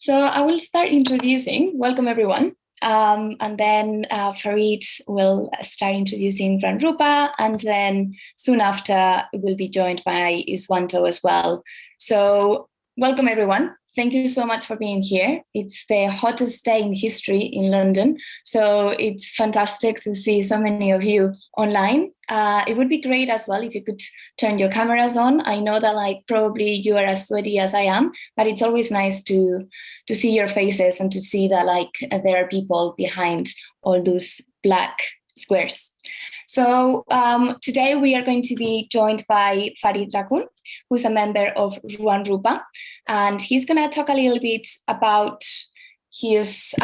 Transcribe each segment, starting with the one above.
So I will start introducing, welcome everyone. And then Farid will start introducing Ruangrupa, and then soon after we'll be joined by Iswanto as well. So welcome everyone. Thank you so much for being here. It's the hottest day in history in London, so it's fantastic to see so many of you online. It would be great as well if you could turn your cameras on. I know that probably you are as sweaty as I am, but it's always nice to see your faces and to see that there are people behind all those black squares. So today we are going to be joined by Farid Rakun, who's a member of Ruangrupa, and he's going to talk a little bit about his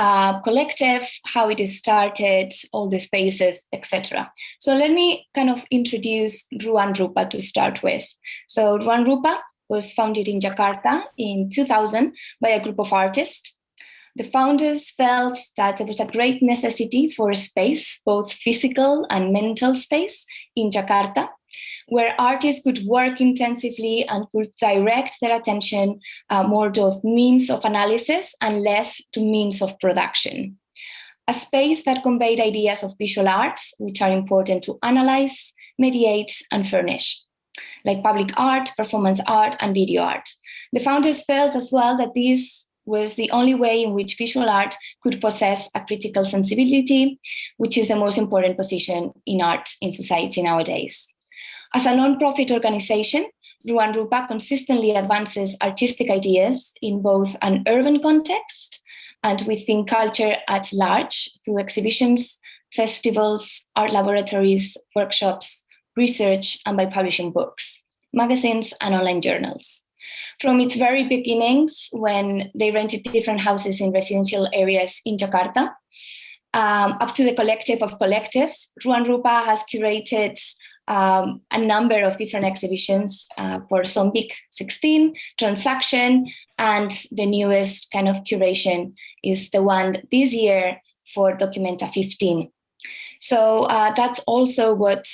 collective, how it is started, all the spaces, etc. So let me kind of introduce Ruangrupa to start with. So Ruangrupa was founded in Jakarta in 2000 by a group of artists. The founders felt that there was a great necessity for a space, both physical and mental space, in Jakarta, where artists could work intensively and could direct their attention more to means of analysis and less to means of production. A space that conveyed ideas of visual arts, which are important to analyze, mediate, and furnish, like public art, performance art, and video art. The founders felt as well that this was the only way in which visual art could possess a critical sensibility, which is the most important position in art in society nowadays. As a non-profit organization, Ruangrupa consistently advances artistic ideas in both an urban context and within culture at large through exhibitions, festivals, art laboratories, workshops, research, and by publishing books, magazines, and online journals. From its very beginnings, when they rented different houses in residential areas in Jakarta, up to the collective of collectives, Ruangrupa has curated a number of different exhibitions for Zombie 16, Transaction, and the newest kind of curation is the one this year for Documenta 15. So that's also what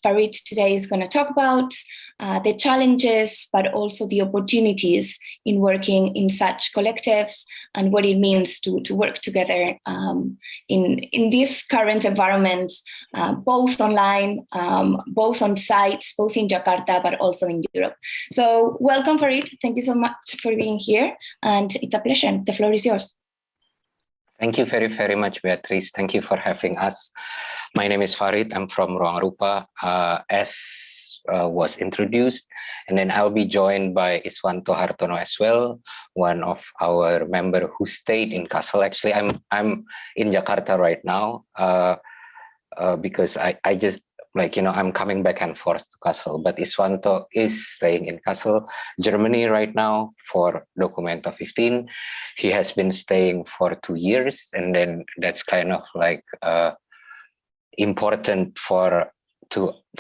Farid today is going to talk about, the challenges, but also the opportunities in working in such collectives and what it means to work together in this current environment, both online, both on site, both in Jakarta, but also in Europe. So welcome, Farid. Thank you so much for being here. And it's a pleasure. The floor is yours. Thank you very, very much, Beatrice. Thank you for having us. My name is Farid. I'm from Ruangrupa, as was introduced. And then I'll be joined by Iswanto Hartono as well, one of our member who stayed in Kassel. Actually, I'm in Jakarta right now because I just, I'm coming back and forth to Kassel. But Iswanto is staying in Kassel, Germany right now for Documenta 15. He has been staying for 2 years, and then that's kind of important for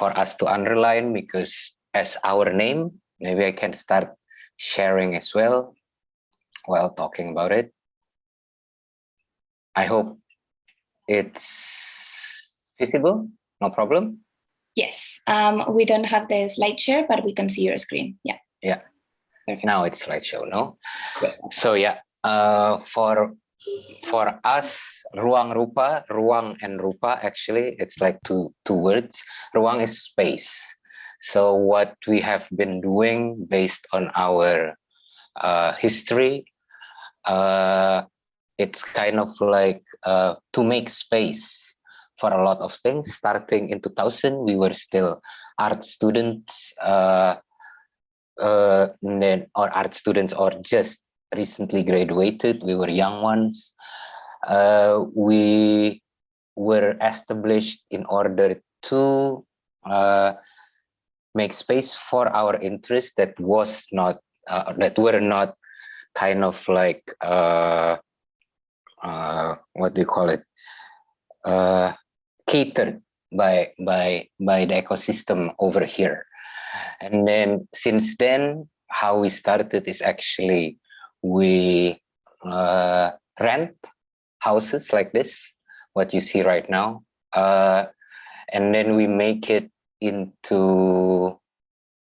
us to underline, because as our name, maybe I can start sharing as well while talking about it. I hope it's visible, no problem. Yes, we don't have the slideshare, but we can see your screen. Yeah. Yeah. Perfect. Now it's slideshow, no? Yes. So yeah, for us, Ruangrupa, Ruang and Rupa, actually, it's like two words. Ruang is space. So what we have been doing based on our history, it's kind of to make space for a lot of things. Starting in 2000, we were still art students, or just recently graduated. We were young ones. We were established in order to make space for our interests that was not that were not kind of what do you call it, catered by the ecosystem over here. And then since then, how we started is actually we rent houses like this, what you see right now, and then we make it into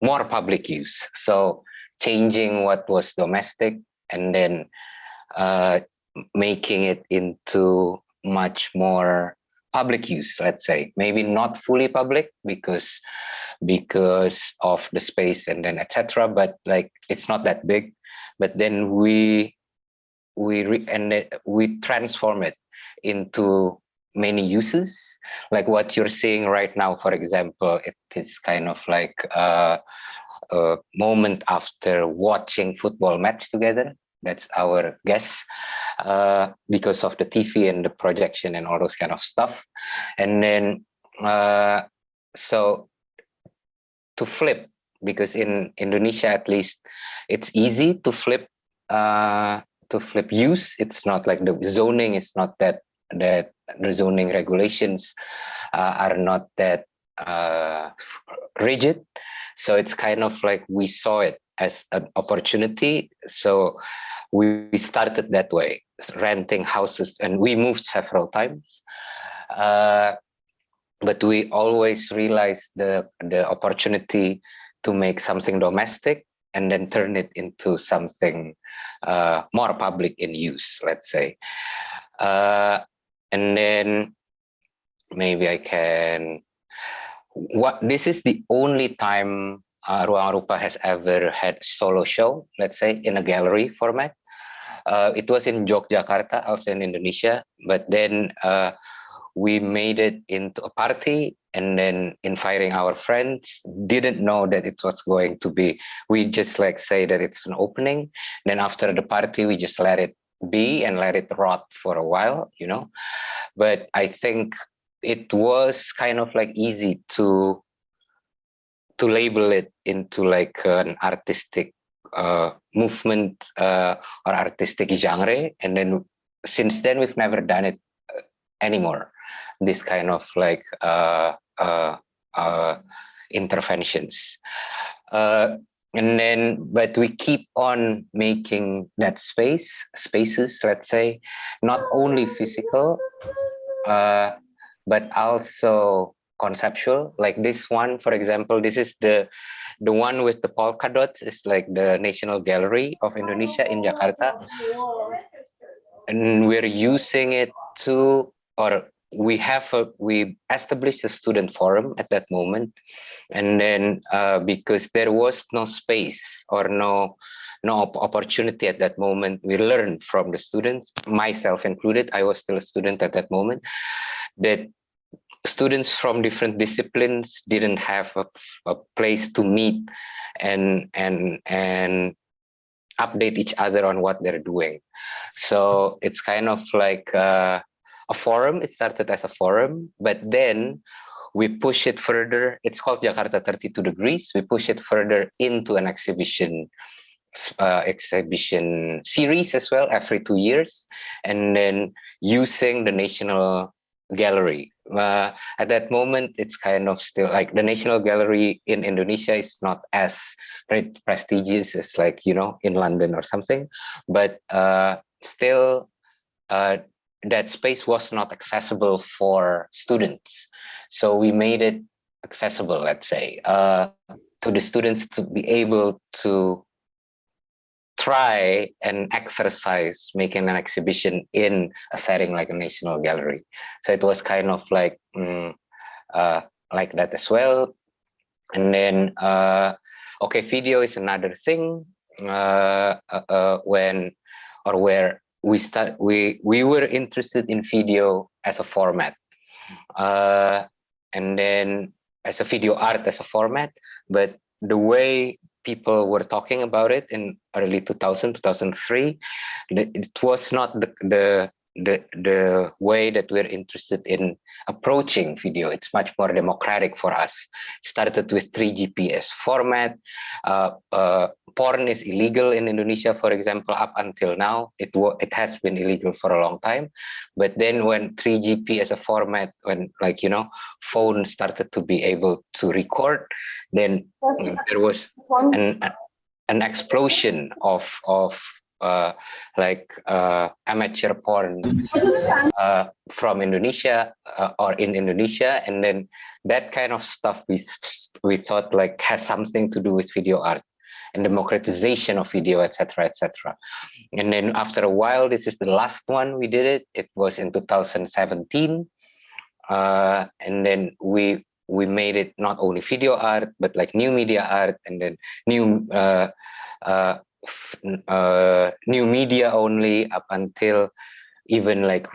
more public use. So changing what was domestic and then making it into much more public use, let's say. Maybe not fully public because of the space and then etc. But like it's not that big. But then we transform it into many uses, like what you're seeing right now. For example, it is kind of like a moment after watching football match together. That's our guess, because of the TV and the projection and all those kind of stuff. And then so to flip, because in Indonesia at least it's easy to flip use. It's not like the zoning is not that the zoning regulations are not that rigid. So it's kind of like we saw it as an opportunity. So we started that way, renting houses, and we moved several times. But we always realized the opportunity to make something domestic and then turn it into something more public in use, let's say. And then maybe I can. This is the only time Ruangrupa has ever had solo show, let's say, in a gallery format. It was in Jakarta, also in Indonesia, but then we made it into a party, and then inviting our friends. Didn't know that it was going to be, we just like say that it's an opening. Then after the party, we just let it be and let it rot for a while, you know. But I think it was kind of like easy to label it into like an artistic movement or artistic genre. And then since then, we've never done it anymore. This kind of like interventions. And then, but we keep on making that spaces, let's say, not only physical, but also conceptual. Like this one, for example, this is the one with the polka dots. It's like the National Gallery of Indonesia in Jakarta. And we're using it to, or we established a student forum at that moment. And then because there was no space or no opportunity at that moment, we learned from the students, myself included. I was still a student at that moment, that students from different disciplines didn't have a place to meet and update each other on what they're doing. So it's kind of like a forum. It started as a forum, but then we push it further. It's called Jakarta 32 Degrees. We push it further into an exhibition series as well, every 2 years, and then using the National Gallery. At that moment, it's kind of still like the National Gallery in Indonesia is not as prestigious as like, you know, in London or something, but still that space was not accessible for students. So we made it accessible, let's say, to the students to be able to try and exercise making an exhibition in a setting like a National Gallery. So it was kind of like that as well. And then okay, video is another thing. Where we were interested in video as a format, and then as a video art as a format, but the way people were talking about it in early 2000, 2003, it was not the way that we're interested in approaching video. It's much more democratic for us. It started with 3GP format. Porn is illegal in Indonesia, for example, up until now. It has been illegal for a long time. But then when 3GP as a format, when like, you know, phones started to be able to record, then there was an explosion of amateur porn from Indonesia or in Indonesia, and then that kind of stuff we thought like has something to do with video art, and democratization of video, etc., etc. And then after a while, this is the last one we did it. It was in 2017, and then we made it not only video art but like new media art, and then new new media only up until even like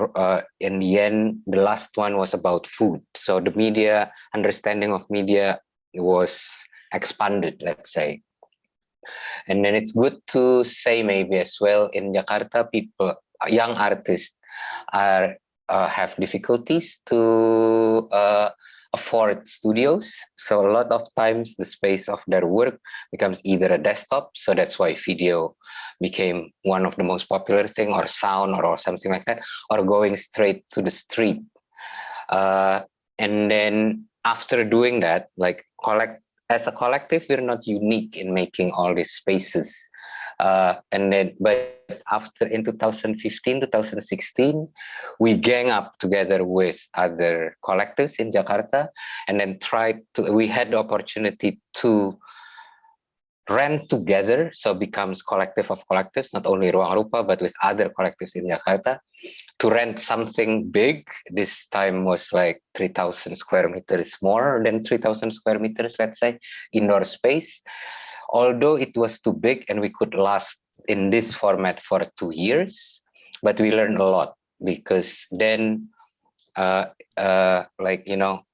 in the end, the last one was about food. So the media understanding of media was expanded, let's say. And then it's good to say maybe as well, in Jakarta, people, young artists are have difficulties to afford studios. So a lot of times the space of their work becomes either a desktop. So that's why video became one of the most popular thing, or sound, or something like that, or going straight to the street. And then after doing that, like as a collective, we're not unique in making all these spaces. And then, but after in 2015, 2016, we gang up together with other collectives in Jakarta, and then we had the opportunity to rent together, so becomes collective of collectives, not only Ruangrupa, but with other collectives in Jakarta, to rent something big. This time was like 3,000 square meters, more than 3,000 square meters, let's say, indoor space. Although it was too big and we could last in this format for 2 years, but we learned a lot, because then like, you know,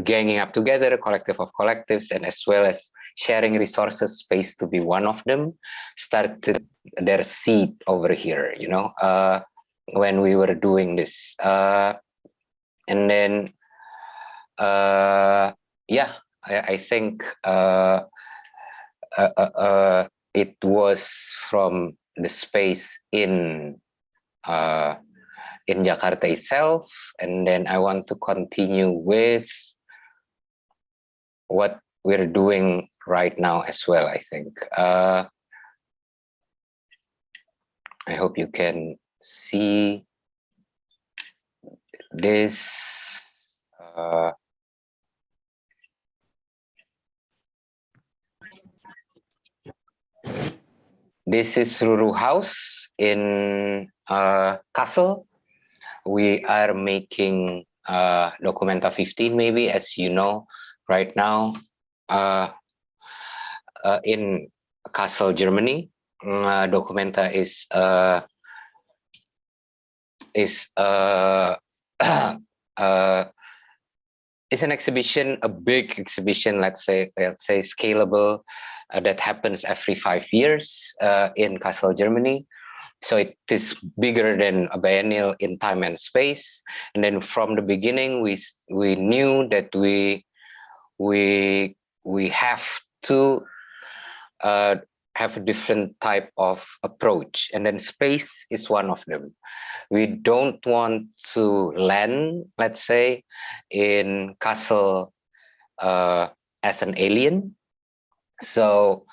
ganging up together, a collective of collectives, and as well as sharing resources, space to be one of them, started their seed over here, you know, when we were doing this. And then, yeah, I think it was from the space in Jakarta itself, and then I want to continue with what we're doing right now as well, I think. I hope you can see this. This is Ruru house in Kassel. We are making Documenta 15, maybe, as you know, right now in Kassel, Germany. Documenta is it's an exhibition, a big exhibition, let's say scalable, that happens every 5 years in Kassel, Germany. So it is bigger than a biennial in time and space. And then from the beginning, we knew that we have to have a different type of approach, and then space is one of them. We don't want to land, let's say, in Kassel as an alien. So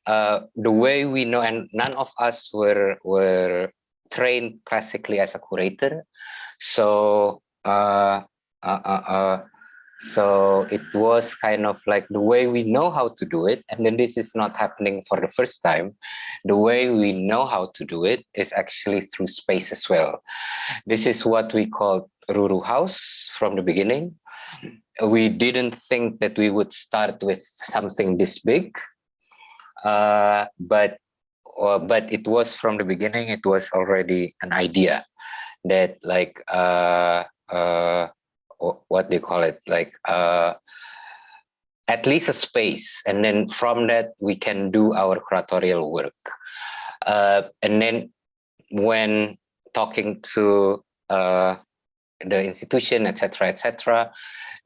the way we know, and none of us were trained classically as a curator, so so it was kind of like the way we know how to do it, and then this is not happening for the first time. The way we know how to do it is actually through space as well. This is what we called Ruru house from the beginning. We didn't think that we would start with something this big, but it was from the beginning. It was already an idea that, like, what do you call it, like at least a space, and then from that we can do our curatorial work. And then when talking to the institution, etc.,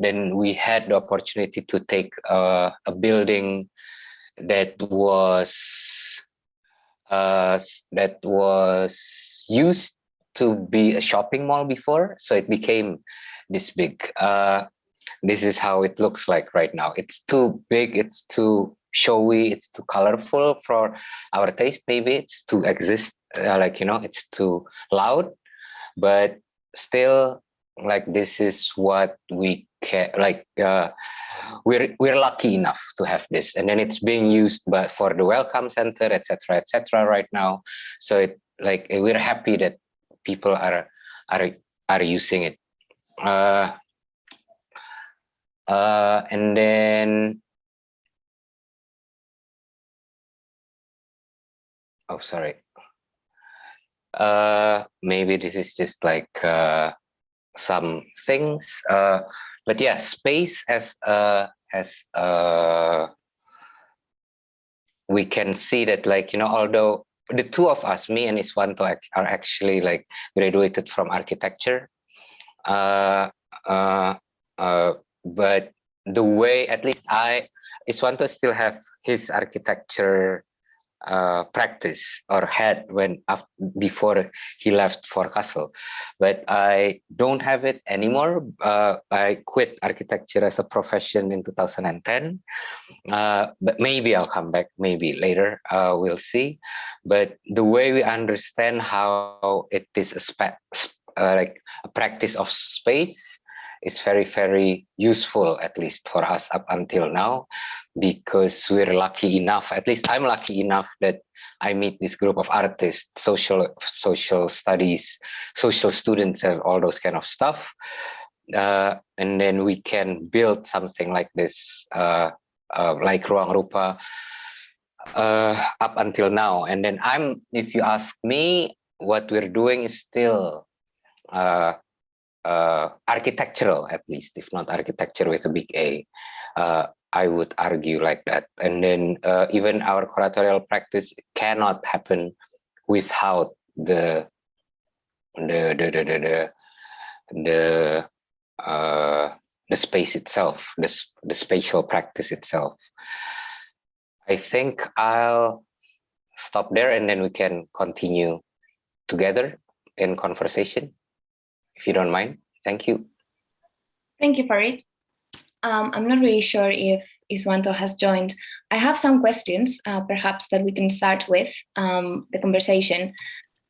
then we had the opportunity to take a building that was used to be a shopping mall before, so it became this big. This is how it looks like right now. It's too big, it's too showy, it's too colorful for our taste. Maybe it's too like, you know, it's too loud, but still like this is what we can, like we're lucky enough to have this, and then it's being used but for the welcome center, etc., right now. So it, like, we're happy that people are using it. And then, oh, sorry. Maybe this is just like some things, but yeah, space as we can see that, like, you know, although the two of us, me and Iswanto, are actually like graduated from architecture, but the way, at least Iswanto still have his architecture practice, or had before he left for Kassel, but I don't have it anymore. I quit architecture as a profession in 2010, but maybe I'll come back, maybe later, we'll see. But the way we understand how it is like a practice of space is very, very useful, at least for us up until now, because we're lucky enough, at least I'm lucky enough, that I meet this group of artists, social studies, social students, and all those kind of stuff. And then we can build something like this, like Ruangrupa, up until now. And then if you ask me, what we're doing is still architectural, at least, if not architecture with a big A. I would argue like that. And then even our curatorial practice cannot happen without the space itself, the spatial practice itself. I think I'll stop there, and then we can continue together in conversation, if you don't mind. Thank you. Thank you, Farid. I'm not really sure if Iswanto has joined. I have some questions, perhaps, that we can start with the conversation.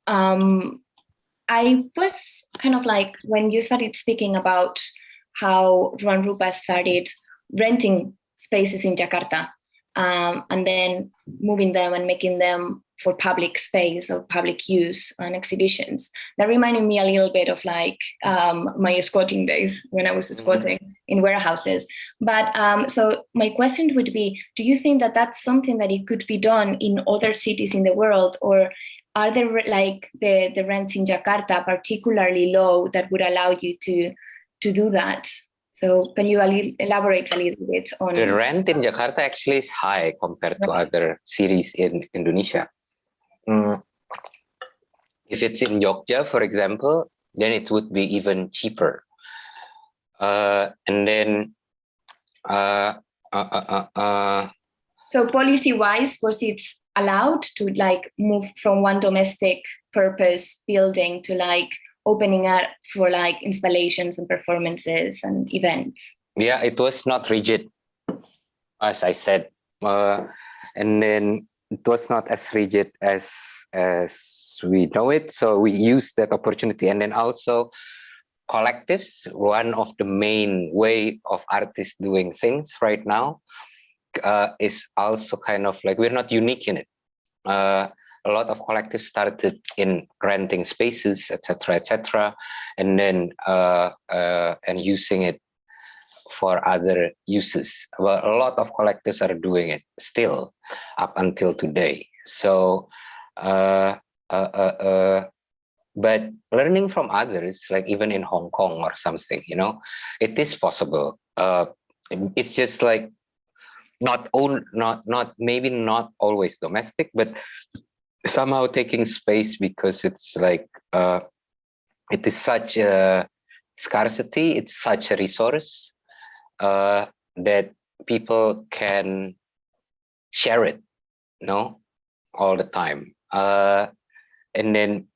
I was kind of like, when you started speaking about how Ruangrupa started renting spaces in Jakarta, and then moving them and making them for public space or public use and exhibitions, that reminded me a little bit of like my squatting days when I was squatting in warehouses. But so my question would be, do you think that that's something that it could be done in other cities in the world, or are there like the rents in Jakarta particularly low that would allow you to do that? So can you elaborate a little bit on the rent in Jakarta? Actually is high compared to other cities in Indonesia. If it's in Jogja, for example, then it would be even cheaper. And then so policy-wise, was it allowed to like move from one domestic purpose building to like opening up for like installations and performances and events? Yeah, it was not rigid, as I said, and then it was not as rigid as we know it. So we used that opportunity, and then also collectives. One of the main way of artists doing things right now is also kind of like, we're not unique in it. A lot of collectives started in renting spaces, etc., and then and using it for other uses. Well, a lot of collectives are doing it still up until today. So, but learning from others, like even in Hong Kong or something, you know, it is possible. It's just like maybe not always domestic, but somehow taking space, because it's like it is such a scarcity, it's such a resource that people can share it, all the time. And then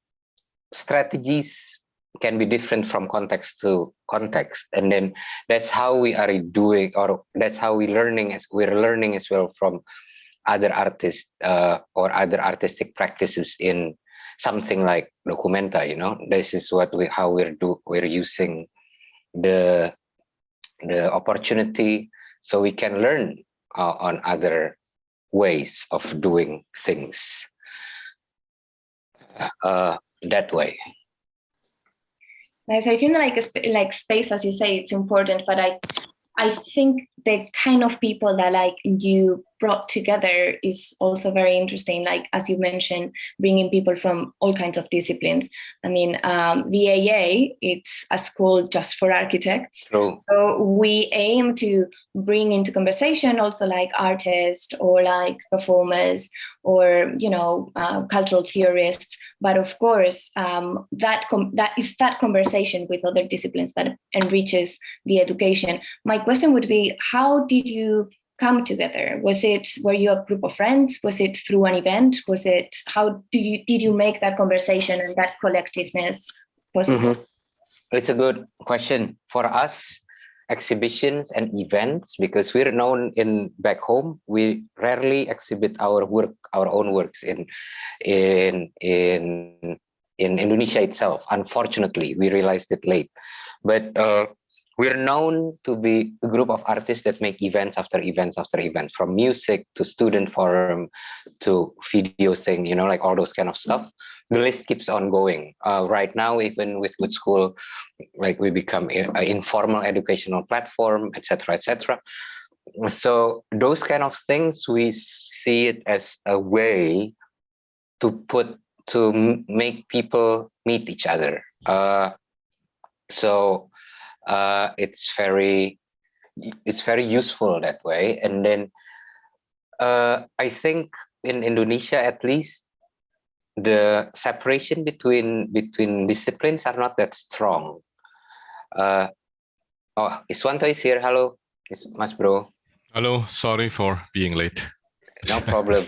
strategies can be different from context to context, and then that's how we are doing, or that's how we're learning as well from other artists or other artistic practices in something like Documenta. This is what we're using the opportunity so we can learn on other ways of doing things that way. Nice. I think like space, as you say, it's important, but I think the kind of people that like you brought together is also very interesting. Like, as you mentioned, bringing people from all kinds of disciplines. I mean, VAA, it's a school just for architects. True. So we aim to bring into conversation also like artists or like performers or, you know, cultural theorists. But of course, that is that conversation with other disciplines that enriches the education. My question would be, how did you come together? Were you a group of friends? Was it through an event? How did you make that conversation and that collectiveness possible? It's a good question. For us, exhibitions and events, because we're known in back home, we rarely exhibit our own works in Indonesia itself. Unfortunately, we realized it late, but we're known to be a group of artists that make events after events after events, from music to student forum to video thing, you know, like all those kind of stuff. The list keeps on going. Right now, even with Good School, like we become an informal educational platform, etc., etc. So those kind of things, we see it as a way to make people meet each other. So it's very useful that way. And then I think in Indonesia, at least, the separation between disciplines are not that strong. Oh, Iswanto is here. Hello, Mas Bro. Hello, sorry for being late. No problem.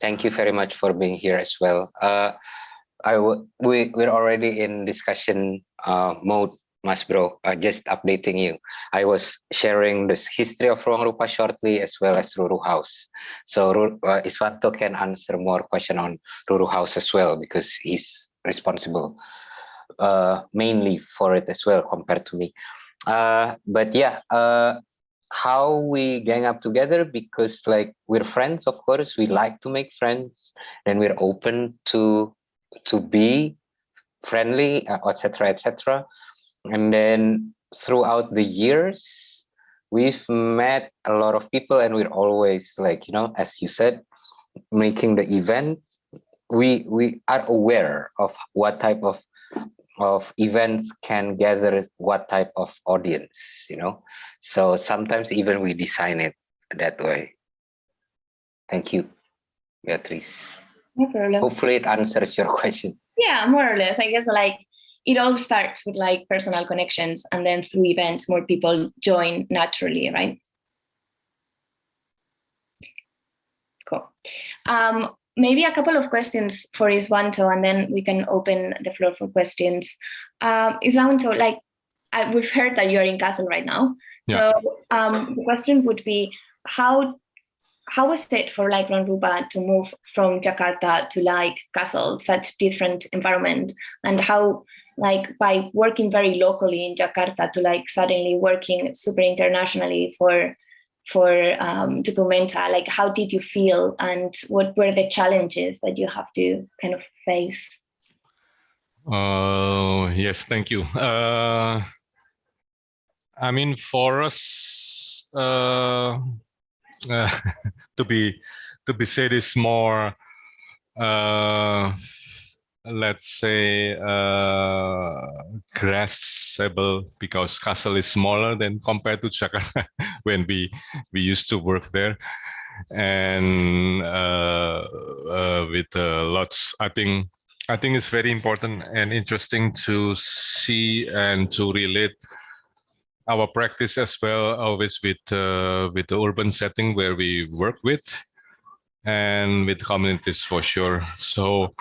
Thank you very much for being here as well. We're already in discussion mode, Mas Bro. Just updating you. I was sharing the history of Ruangrupa shortly, as well as Ruru House. So Iswanto can answer more question on Ruru House as well, because he's responsible mainly for it as well compared to me. But yeah, how we gang up together, because like we're friends, of course, we like to make friends, and we're open to be friendly, etc., etc. And then throughout the years, we've met a lot of people, and we're always like, you know, as you said, making the events. We are aware of what type of events can gather what type of audience, you know. So sometimes even we design it that way. Thank you, Beatrice. No problem. Hopefully it answers your question. Yeah, more or less. I guess like it all starts with like personal connections, and then through events, more people join naturally, right? Cool. Maybe a couple of questions for Iswanto, and then we can open the floor for questions. Iswanto, like we've heard that you're in Kassel right now. Yeah. So the question would be, how was it for like Ruangrupa to move from Jakarta to like Kassel, such different environment, and how like by working very locally in Jakarta to like suddenly working super internationally for Documenta, like how did you feel, and what were the challenges that you have to kind of face? Yes, thank you. I mean, for us, to be said is more, let's say, graspable, because Kassel is smaller than compared to Jakarta when we used to work there, and with lots. I think it's very important and interesting to see and to relate our practice as well, always with the urban setting where we work with, and with communities for sure. So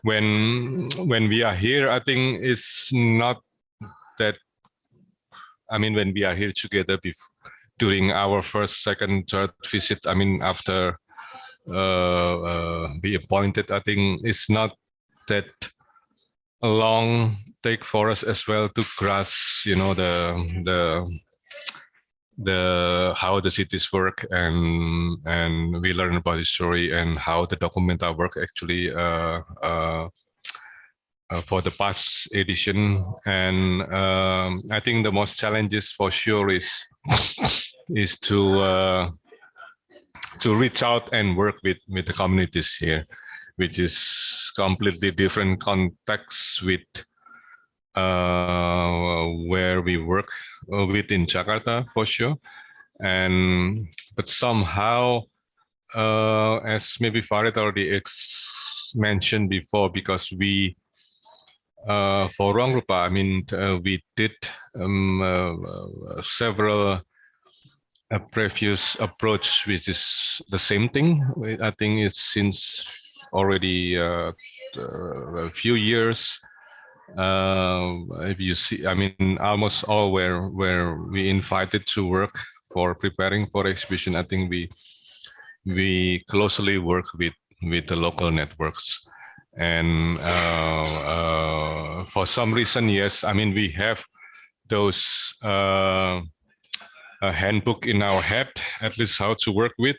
when we are here, I think it's not that. I mean, when we are here together during our first, second, third visit, I mean, after we appointed, I think it's not that a long take for us as well to grasp, you know, the how the cities work, and we learn about the story and how the Documenta work actually for the past edition. And I think the most challenges for sure is to reach out and work with the communities here, which is completely different context with where we work within Jakarta for sure. And but somehow, as maybe Farid already mentioned before, because we for Ruangrupa, I mean, we did several previous approach, which is the same thing. I think it's since already a few years. If you see, I mean, almost all where we invited to work for preparing for exhibition, I think we closely work with the local networks. And for some reason, yes, I mean, we have those a handbook in our head, at least how to work with,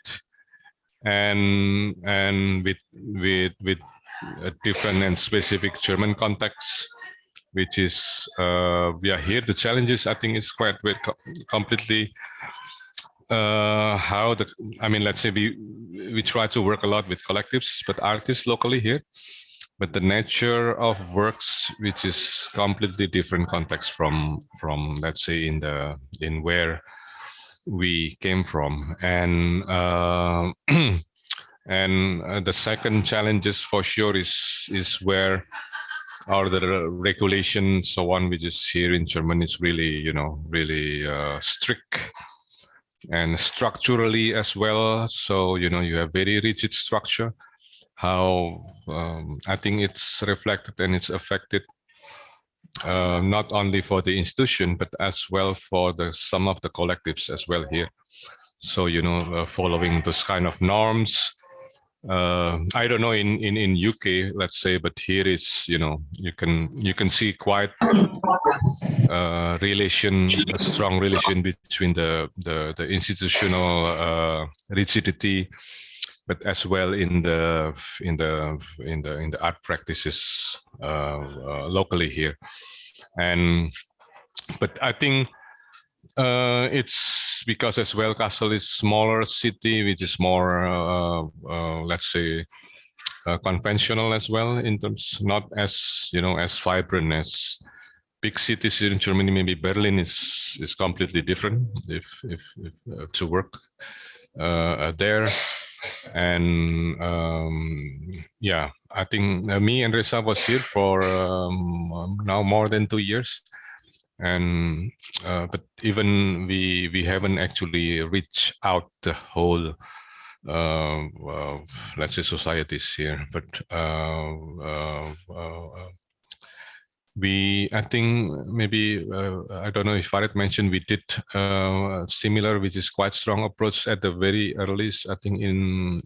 and with a different and specific German context, which is here the challenges, I think, is quite completely how the, I mean, let's say we try to work a lot with collectives, but artists locally here, but the nature of works, which is completely different context from let's say in where we came from. And and the second challenges for sure is where are the regulations, so on, which is here in Germany is really, you know, really strict and structurally as well. So, you know, you have very rigid structure. How I think it's reflected and it's affected not only for the institution, but as well for some of the collectives as well here. So, you know, following those kind of norms. I don't know in UK, let's say, but here is, you know, you can see quite a strong relation between the institutional rigidity, but as well in the art practices locally here. And but I think it's because as well Kassel is smaller city, which is more let's say conventional as well, in terms, not as, you know, as vibrant as big cities here in Germany. Maybe Berlin is completely different if to work there. And yeah, I think me and Reza was here for now more than 2 years, and but even we haven't actually reached out the whole let's say societies here, but I think maybe I don't know if Farid mentioned, we did similar, which is quite strong approach at the very earliest. I think in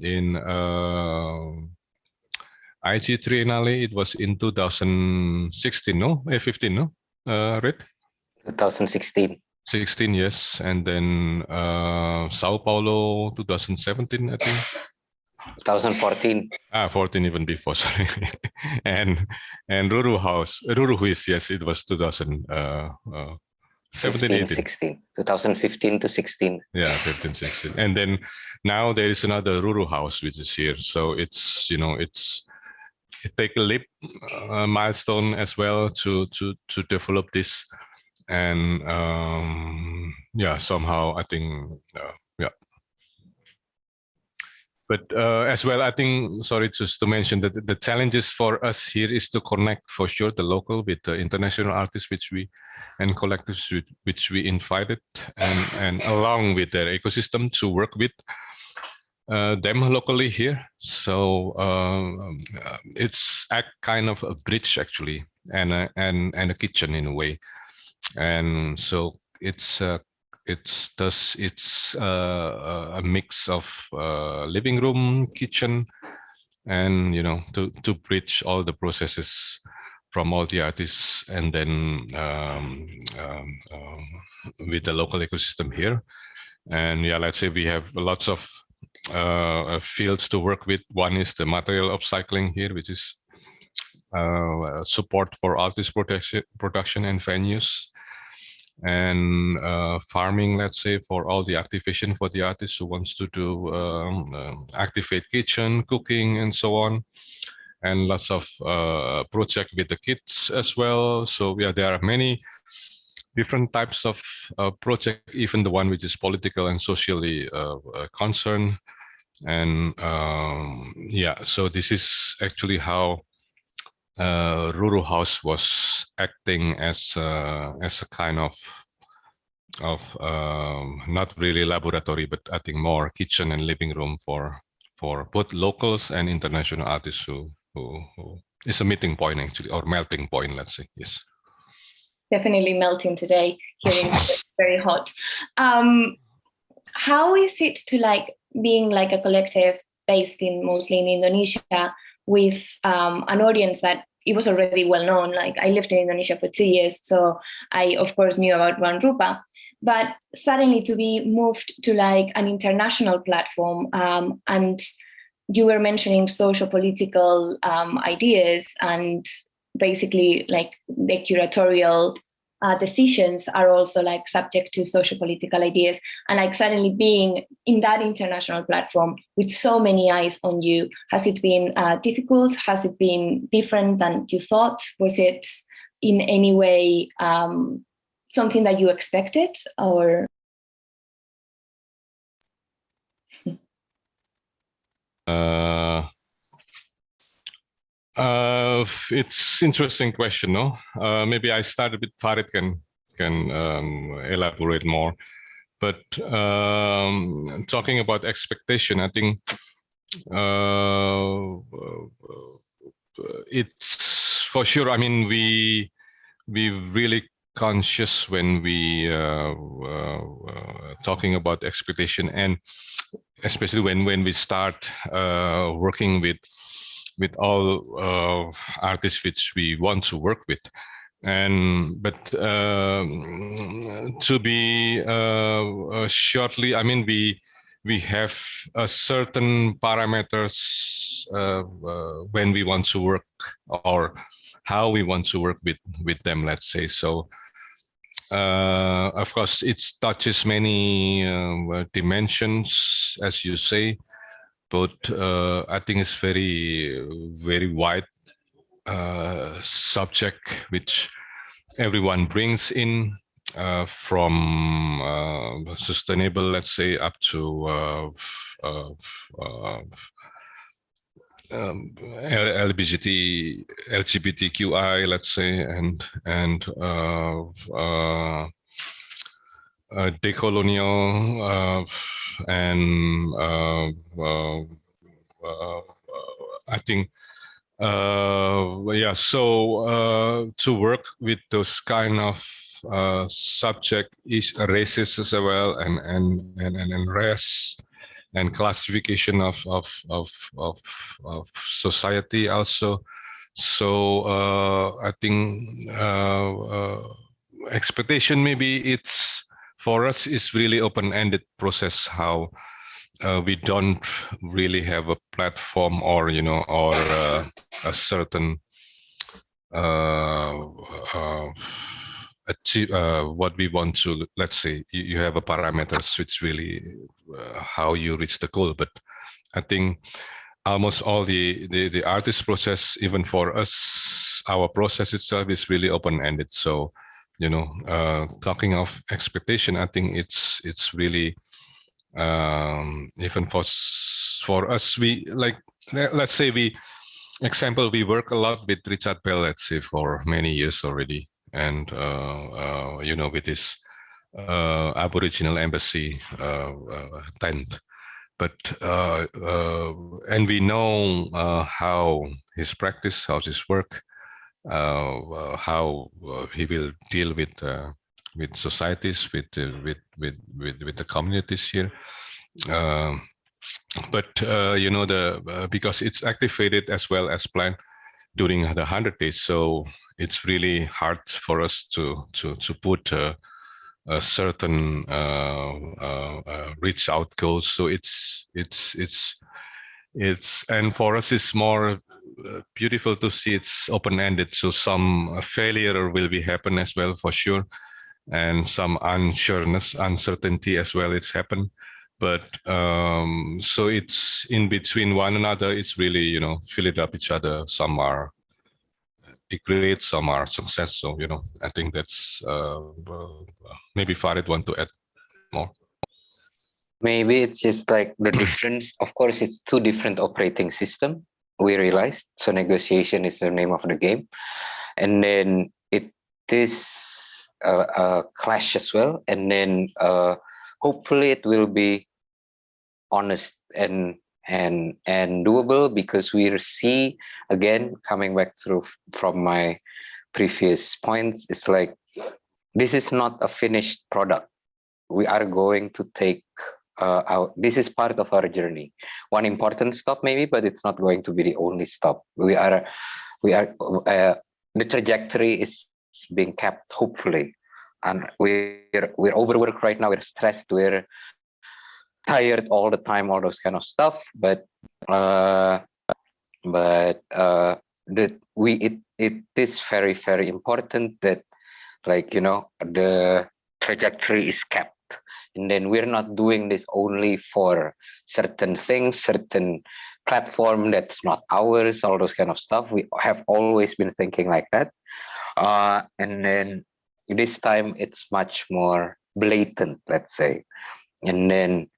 IG Triennale, it was in 2016, no, 15, no, Red? 2016. 16, yes, and then Sao Paulo 2017, I think. 2014. 14, even before, sorry. and Ruru Huis, yes, it was 2017, 16. 2015 to 16. Yeah, 15, 16. And then now there is another Ruru house which is here. So it's, you know, it take a leap milestone as well to develop this. And yeah, somehow I think yeah. But as well, I think, sorry, just to mention that the challenges for us here is to connect for sure the local with the international artists and collectives which we invited, and along with their ecosystem to work with them locally here. So it's a kind of a bridge actually, and a kitchen in a way. And so it's a mix of living room, kitchen, and, you know, to bridge all the processes from all the artists, and then with the local ecosystem here. And yeah, let's say we have lots of fields to work with. One is the material upcycling here, which is support for artist production and venues, and farming, let's say, for all the activation for the artists who wants to do activate kitchen, cooking, and so on. And lots of project with the kids as well. So yeah, there are many different types of project, even the one which is political and socially concerned. And yeah, so this is actually how Ruru House was acting as a kind of not really laboratory, but I think more kitchen and living room for both locals and international artists who is a meeting point actually, or melting point, let's say. Yes. Definitely melting today, hearing it's very hot. How is it to being a collective based mostly in Indonesia with an audience that it was already well known? I lived in Indonesia for 2 years, so I of course knew about Ruangrupa, but suddenly to be moved to an international platform, and you were mentioning social-political ideas, and basically the curatorial decisions are also subject to social-political ideas, and suddenly being in that international platform with so many eyes on you, has it been difficult? Has it been different than you thought? Was it in any way something that you expected, or? It's interesting question, no? Maybe I start a bit. Farid can elaborate more. But talking about expectation, I think it's for sure. I mean, we really conscious when we talking about expectation, and especially when we start working with all artists which we want to work with. But to be shortly, I mean, we have a certain parameters when we want to work, or how we want to work with them, let's say. So of course it touches many dimensions, as you say, but I think it's very wide subject which everyone brings in, from sustainable, let's say, up to LGBTQI, let's say, and decolonial, and I think yeah. So to work with those kind of subject is races as well, and race and classification of society also. So I think expectation, maybe it's for us is really open-ended process, how we don't really have a platform, or or a certain achieve what we want to, let's say. You have a parameters which really how you reach the goal. But I think almost all the artist process, even for us, our process itself is really open-ended. So talking of expectation, I think it's really even for us, we let's say we work a lot with Richard Bell, let's say, for many years already, and with this Aboriginal embassy tent. But and we know how his practice, how his work, how he will deal with societies, with the communities here. But because it's activated as well as planned during the 100 days. So it's really hard for us to put a certain reach out goals. So it's and for us it's more beautiful to see it's open-ended. So some failure will be happen as well for sure, and some uncertainty as well. It's happened, but so it's in between one another. It's really fill it up each other. Some are degrade, some are success. So I think that's maybe Farid want to add more. Maybe it's just like the difference. Of course, it's two different operating system. We realized, so negotiation is the name of the game, and then it is a clash as well. And then hopefully it will be honest and doable, because we see again, coming back from my previous points, it's like this is not a finished product. We are going to take this is part of our journey, one important stop maybe, but it's not going to be the only stop. We are the trajectory is being kept, hopefully, and we're overworked right now. We're stressed, we're tired all the time, all those kind of stuff, but it is very, very important that, like, the trajectory is kept. And then we're not doing this only for certain things, certain platform that's not ours, all those kind of stuff. We have always been thinking like that. And then this time it's much more blatant, let's say. And then,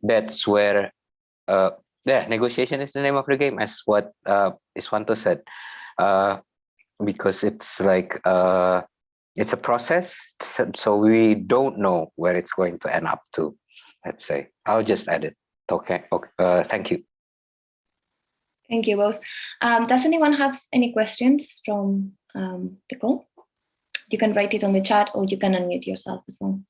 that's where, negotiation is the name of the game, as what Iswanto said, because it's like, it's a process, so we don't know where it's going to end up to, let's say. I'll just add it. Okay. Thank you. Thank you both. Does anyone have any questions from the call? You can write it on the chat, or you can unmute yourself as well.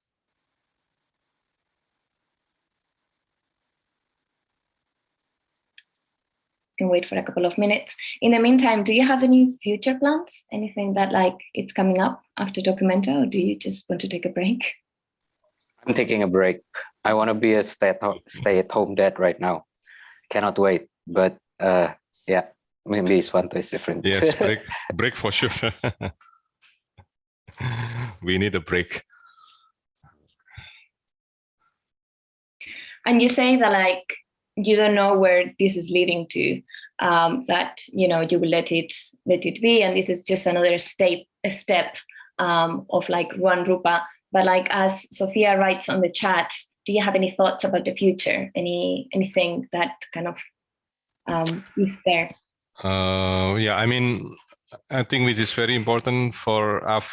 Can wait for a couple of minutes. In the meantime, do you have any future plans? Anything that it's coming up after Documenta, or do you just want to take a break? I'm taking a break. I want to be a stay-at-home dad right now. Cannot wait. But maybe Iswanto is different. Yes, break for sure. We need a break. And you say that you don't know where this is leading to, that you will let it be, and this is just another step of Ruangrupa. But as Sophia writes on the chat, do you have any thoughts about the future? Anything that kind of is there? I mean, I think which is very important for us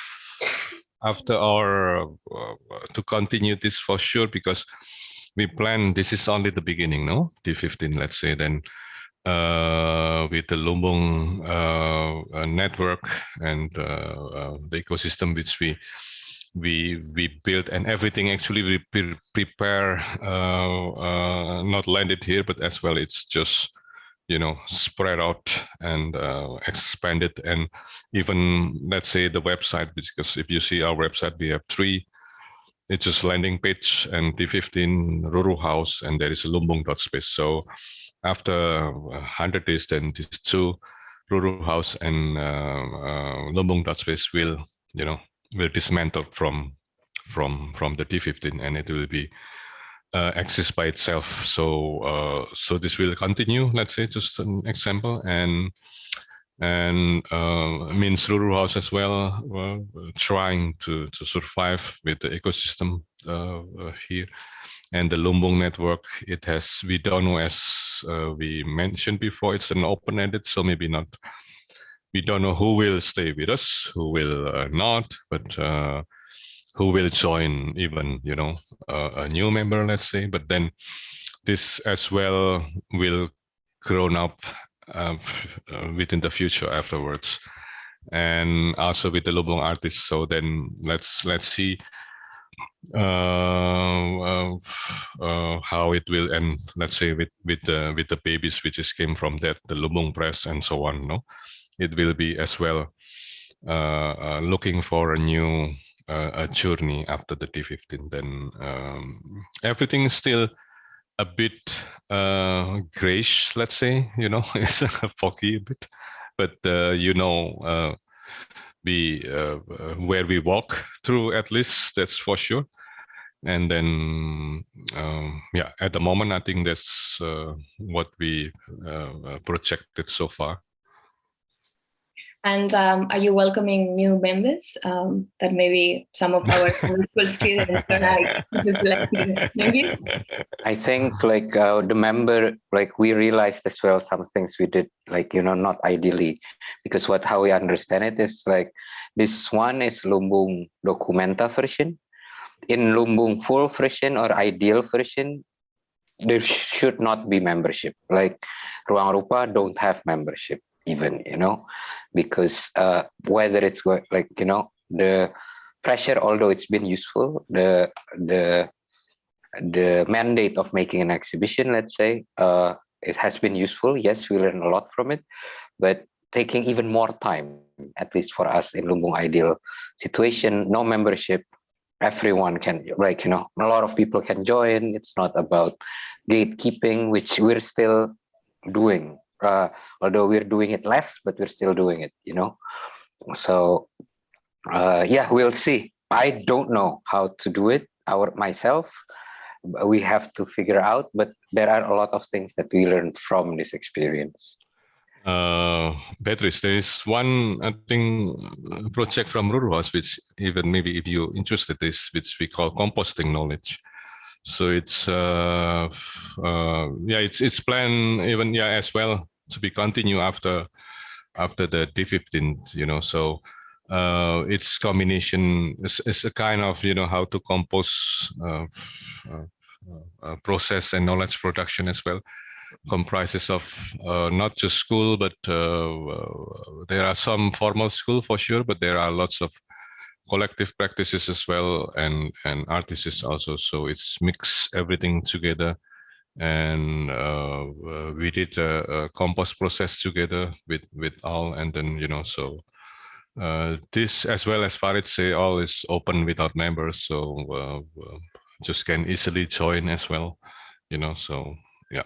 after our to continue this for sure, because we plan, this is only the beginning, no? D15, let's say, then with the Lumbung network and the ecosystem which we built, and everything actually we prepare, not landed here, but as well it's just spread out and expanded. And even, let's say, the website, because if you see our website, we have 3. It's just landing page and D15 Ruru house, and there is a lumbung.space. So after 100 days, then these 2 Ruru house and lumbung.space will dismantle from the D15, and it will be exist by itself. So so this will continue. Let's say, just an example, and means Ruru house as well, trying to survive with the ecosystem here. And the Lumbung network, it has, we don't know, as we mentioned before, it's an open-ended, so maybe not, we don't know who will stay with us, who will not, but who will join, even a new member, let's say. But then this as well will grown up within the future afterwards, and also with the Lumbung artists. So then let's see how it will end, let's say, with the babies which just came from that, the Lumbung press and so on, no? it will be as well looking for a new a journey after the D15. Then everything is still a bit grayish, let's say, it's foggy a bit, but where we walk through, at least that's for sure. And then yeah, at the moment I think that's what we projected so far. And are you welcoming new members that maybe some of our students just like maybe? I think like the member, like we realized as well some things we did like, not ideally, because how we understand it is like this one is Lumbung Documenta version. In Lumbung full version or ideal version, there should not be membership. Like Ruangrupa don't have membership even, because whether it's like, the pressure, although it's been useful, the mandate of making an exhibition, let's say, it has been useful. Yes, we learn a lot from it, but taking even more time, at least for us in Lumbung ideal situation, no membership, everyone can, like, a lot of people can join. It's not about gatekeeping, which we're still doing, although we're doing it less, but we're still doing it, so yeah, we'll see. I don't know how to do it myself. We have to figure out, but there are a lot of things that we learned from this experience. Beatrice, there is one, I think, project from Ruru, which even maybe if you're interested in this, which we call composting knowledge. So it's it's planned even as well to be continued after the D15, so it's combination is a kind of how to compose process and knowledge production as well. Comprises of not just school, but there are some formal school for sure, but there are lots of collective practices as well, and artists also. So it's mix everything together, and we did a compost process together with all, and then so this, as well as Farid say, all is open without members, so just can easily join as well, so yeah.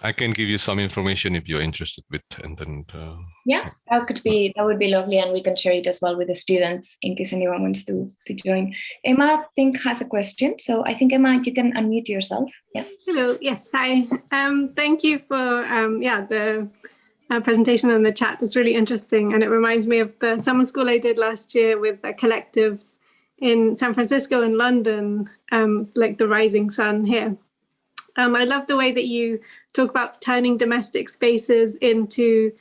I can give you some information if you're interested with, and then yeah, that would be lovely, and we can share it as well with the students in case anyone wants to join. Emma, I think, has a question, so I think, Emma, you can unmute yourself. Yeah. Hello. Yes. Hi. Thank you for the presentation and the chat. It's really interesting, and it reminds me of the summer school I did last year with the collectives in San Francisco and London, like the Rising Sun here. I love the way that you talk about turning domestic spaces into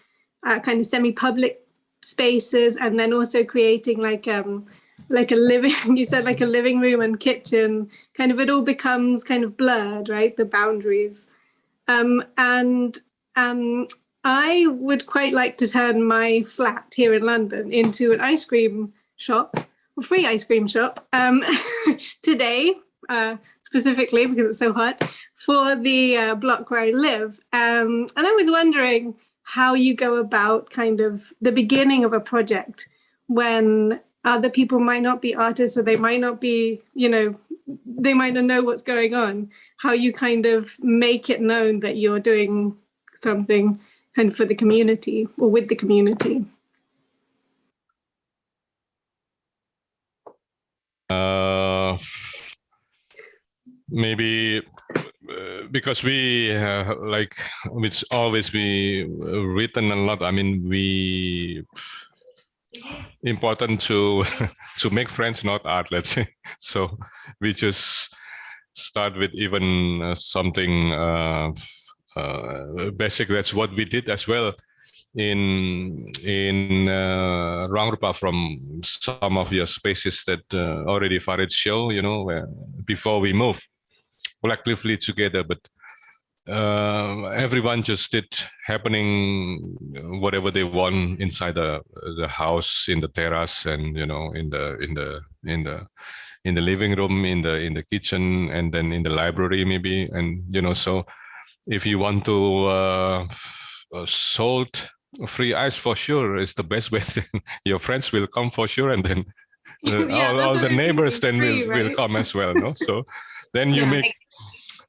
kind of semi-public spaces, and then also creating like a living, you said like a living room and kitchen, kind of it all becomes kind of blurred, right? The boundaries. I would quite like to turn my flat here in London into an ice cream shop, a free ice cream shop today, specifically because it's so hot, for the block where I live. And I was wondering how you go about kind of the beginning of a project when other people might not be artists, or they might not be, they might not know what's going on, how you kind of make it known that you're doing something kind of for the community or with the community. Maybe because we like, which always we written a lot. I mean, we important to to make friends, not art, let's say. So we just start with even something basic. That's what we did as well in Ruangrupa, from some of your spaces that already Farid show, where before we move collectively together, but everyone just did happening whatever they want inside the house, in the terrace, and in the living room, in the kitchen, and then in the library maybe, and so if you want to sold free ice for sure. It's the best way. Your friends will come for sure, and then all the neighbors then will come as well. No, so then you make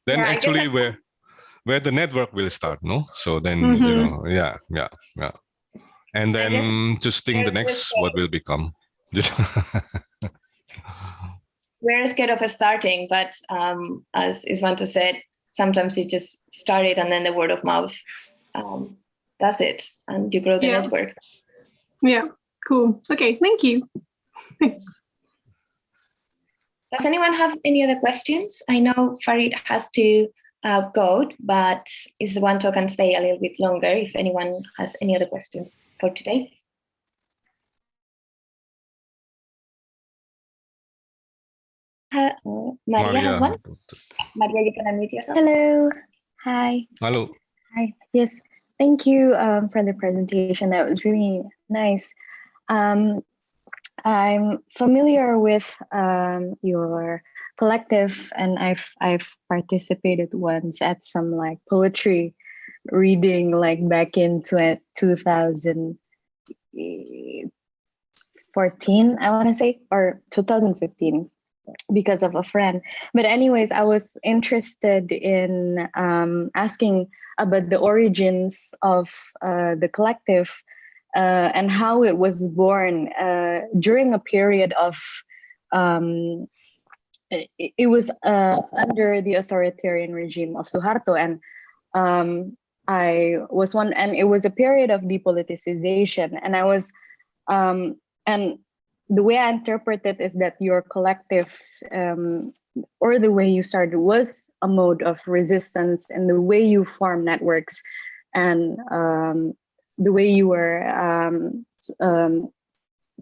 actually where the network will start. No, so then you know, yeah. And then just think the next what will become. We're scared of starting, but as Iswanto said, sometimes you just start it and then the word of mouth does it, and you grow the network. Yeah, cool. Okay, thank you. Thanks. Does anyone have any other questions? I know Farid has to go, but Iswanto can stay a little bit longer if anyone has any other questions for today. Maria has one. Maria, you can unmute yourself. Hello. Hi. Hello. Hi. Yes. Thank you for the presentation. That was really nice. I'm familiar with your collective, and I've participated once at some like poetry reading, like back in 2014, I want to say, or 2015. Because of a friend. But anyways, I was interested in asking about the origins of the collective and how it was born during a period of, it was under the authoritarian regime of Suharto, and I was one, and it was a period of depoliticization, and I was, and the way I interpret it is that your collective, or the way you started, was a mode of resistance, and the way you form networks, and the way you were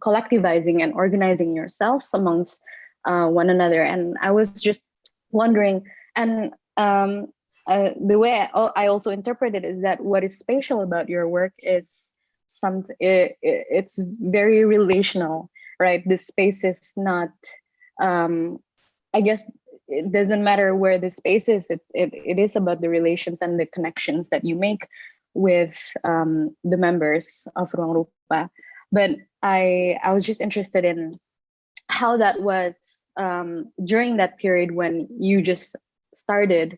collectivizing and organizing yourselves amongst one another. And I was just wondering, and the way I also interpret it is that what is spatial about your work is something, it's very relational. Right, the space is not. I guess it doesn't matter where the space is. It is about the relations and the connections that you make with the members of Ruangrupa. But I was just interested in how that was during that period when you just started,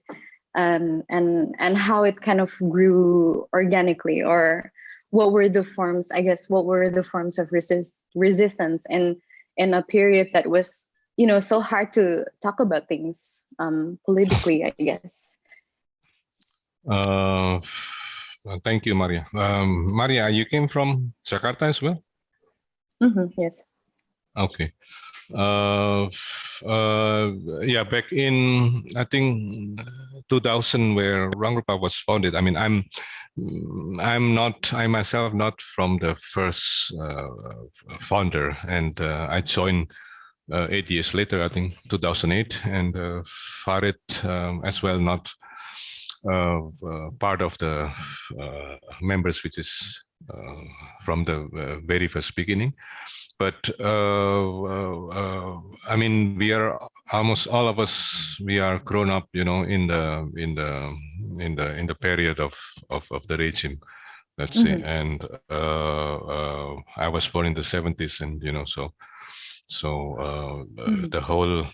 and how it kind of grew organically, or what were the forms, I guess, what were the forms of resistance in a period that was, you know, so hard to talk about things politically, I guess. Thank you, Maria. Maria, you came from Jakarta as well? Yes. Okay. Yeah, back in, I think 2000, where Ruangrupa was founded. I mean, I myself not from the first founder, and I joined 8 years later, I think 2008, and Farid as well, not part of the members, which is from the very first beginning. But I mean, we are almost all of us. We are grown up, you know, in the period of the regime, let's say. And I was born in the 70s, and you know, so the whole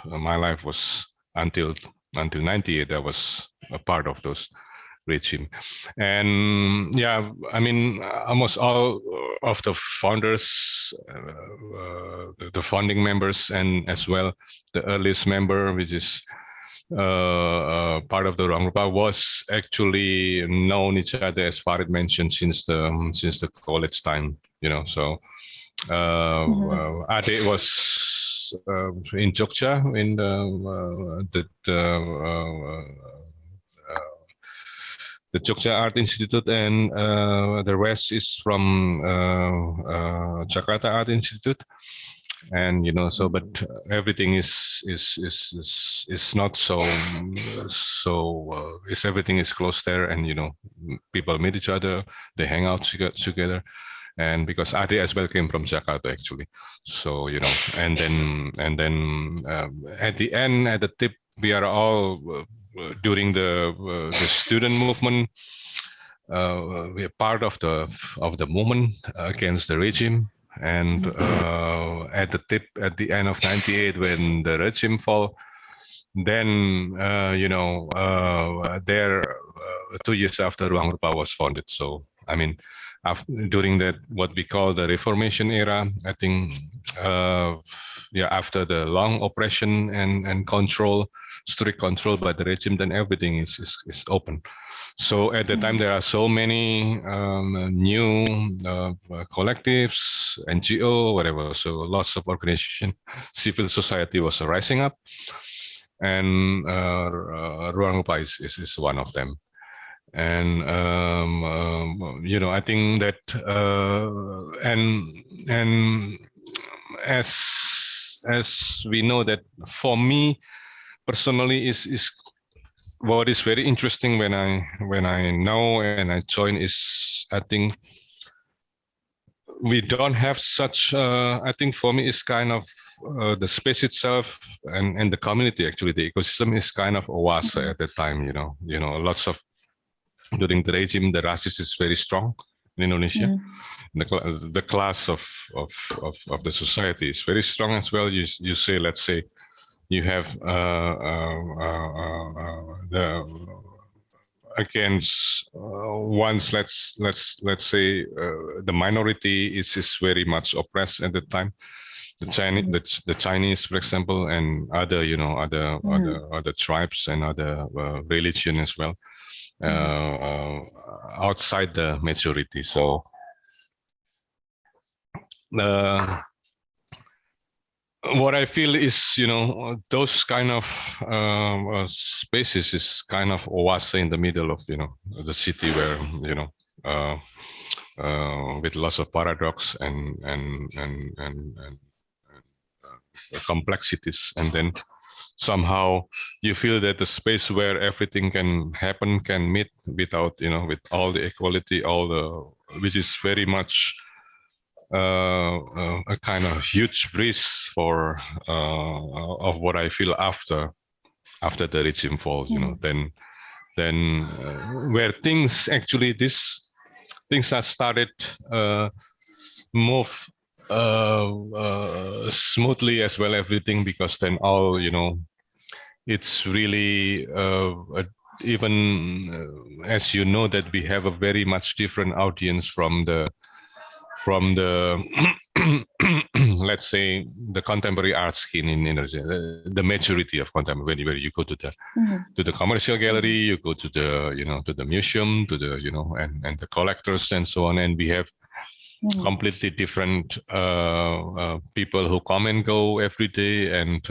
my life was until 98. I was a part of those regime. And yeah, I mean, almost all of the founders, the founding members, and as well the earliest member, which is part of the Ruangrupa, was actually known each other, as Farid mentioned, since the college time, you know. So Ade was in Jogja in the Jogja Art Institute, and the rest is from Jakarta Art Institute, and you know, so but everything is not so everything is close there, and you know, people meet each other, they hang out together, and because Ade as well came from Jakarta actually, so you know, and then at the end, at the tip, we are all during the student movement, we're part of the movement against the regime. And at the end of '98, when the regime fall, then there 2 years after Ruangrupa was founded. So I mean, during that what we call the Reformation era, I think after the long oppression and control, strict control by the regime, then everything is open. So at the time there are so many new collectives, NGO, whatever. So lots of organization, civil society was rising up, and Ruangrupa is one of them. And I think that and as we know that for me personally is what is very interesting when I know and I join is, I think we don't have such I think for me is kind of the space itself and the community, actually the ecosystem is kind of oasis at that time. Lots of, during the regime, the racism is very strong in Indonesia. The class of the society is very strong as well. You say, let's say, you have the against once let's say the minority is very much oppressed at the time. The Chinese, for example, and other other tribes and other religion as well. Outside the majority. So what I feel is, those kind of spaces is kind of oasis in the middle of, the city where, with lots of paradox and complexities, and then somehow you feel that the space where everything can happen can meet without, with all the equality, which is very much a kind of huge breeze for of what I feel after the regime falls. Then where things actually things have started move smoothly as well, everything, because then all it's really even as that we have a very much different audience from the let's say the contemporary art scene in Indonesia, the majority of contemporary, where you go to the commercial gallery, you go to the to the museum, to the and the collectors and so on, and we have completely different people who come and go every day, and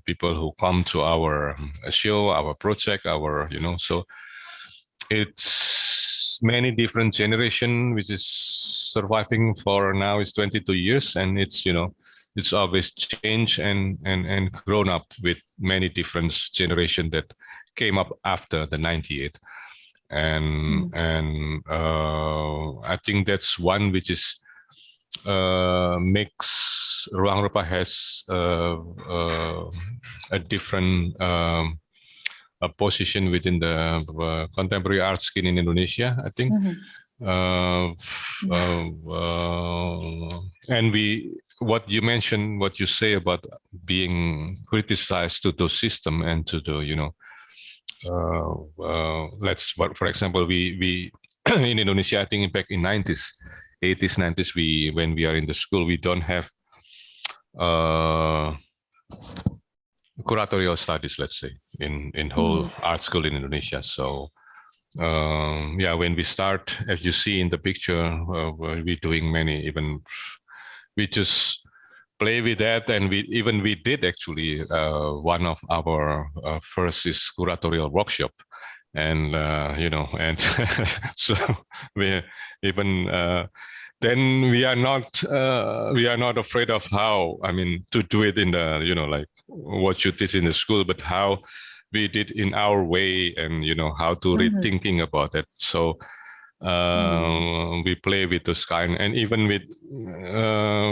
people who come to our show, our project, our so it's many different generation which is surviving for now is 22 years, and it's it's always changed and grown up with many different generation that came up after the 98. And I think that's one which is makes Ruangrupa has a different a position within the contemporary art scene in Indonesia, I think. And what you mentioned, what you say about being criticized to the system and to the for example, we in Indonesia, I think back in 80s, 90s, when we are in the school, we don't have curatorial studies, let's say, in whole art school in Indonesia. So when we start, as you see in the picture, we're doing many, even we just play with that, and we did actually one of our first is curatorial workshop, and and so we even then we are not afraid of how, I mean, to do it in the like what you did in the school, but how we did in our way, and how to rethinking about it. So we play with those kind, and even with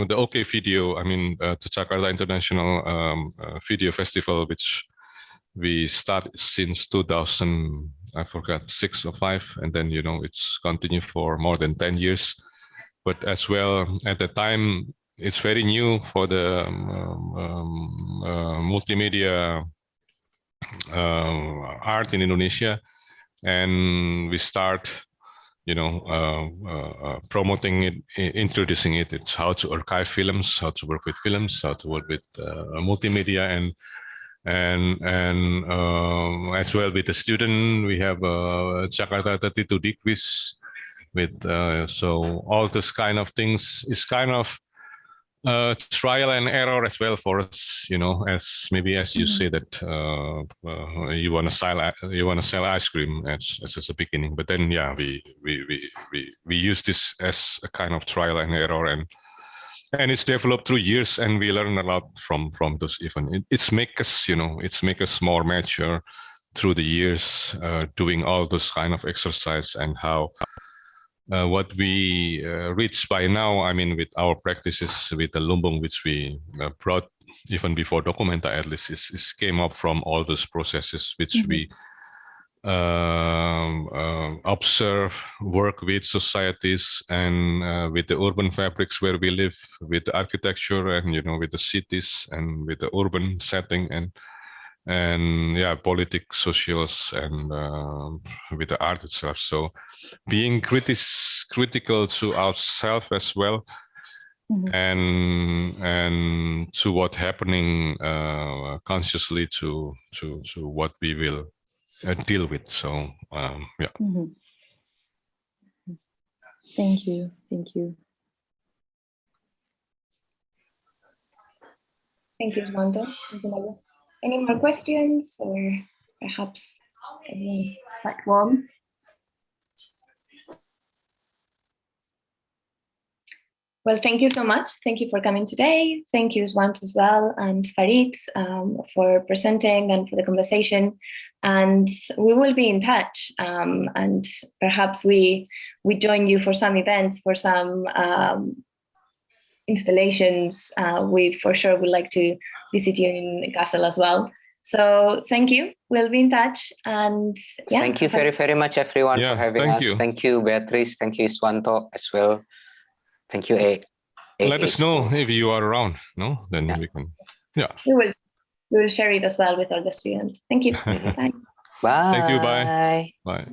the OK Video, I mean, the Jakarta International Video Festival, which we started since 2000, I forgot, 6 or 5, and then it's continued for more than 10 years. But as well, at the time, it's very new for the multimedia art in Indonesia, and we start promoting it, introducing it. It's how to archive films, how to work with films, how to work with multimedia, and as well with the student, we have Jakarta 32 degrees with so all this kind of things is kind of trial and error as well for us, as you say that you want to sell ice cream as a beginning, but then we use this as a kind of trial and error, and it's developed through years, and we learn a lot from those even. It's make us more mature through the years, doing all those kind of exercise, and how what we reach by now, I mean, with our practices with the Lumbung, which we brought even before Documenta, at least, is came up from all those processes which we observe, work with societies, and with the urban fabrics where we live, with the architecture, and with the cities, and with the urban setting, and politics, socials, and with the art itself. So being critical to ourselves as well, and to what happening consciously to what we will deal with. So Thank you. Thank you, Iswanto. Any more questions, or perhaps any platform? Well, thank you so much. Thank you for coming today. Thank you, Iswanto, as well, and Farid for presenting and for the conversation. And we will be in touch. And perhaps we join you for some events, for some installations. We for sure would like to visit you in Kassel as well. So thank you. We'll be in touch. And thank you very, very much, everyone, for having us. Thank you, Beatrice. Thank you, Iswanto, as well. Thank you, Let us know if you are around. No, then we can. Yeah. We will share it as well with all the students. Thank you. Bye. Bye. Thank you. Bye. Bye. Bye.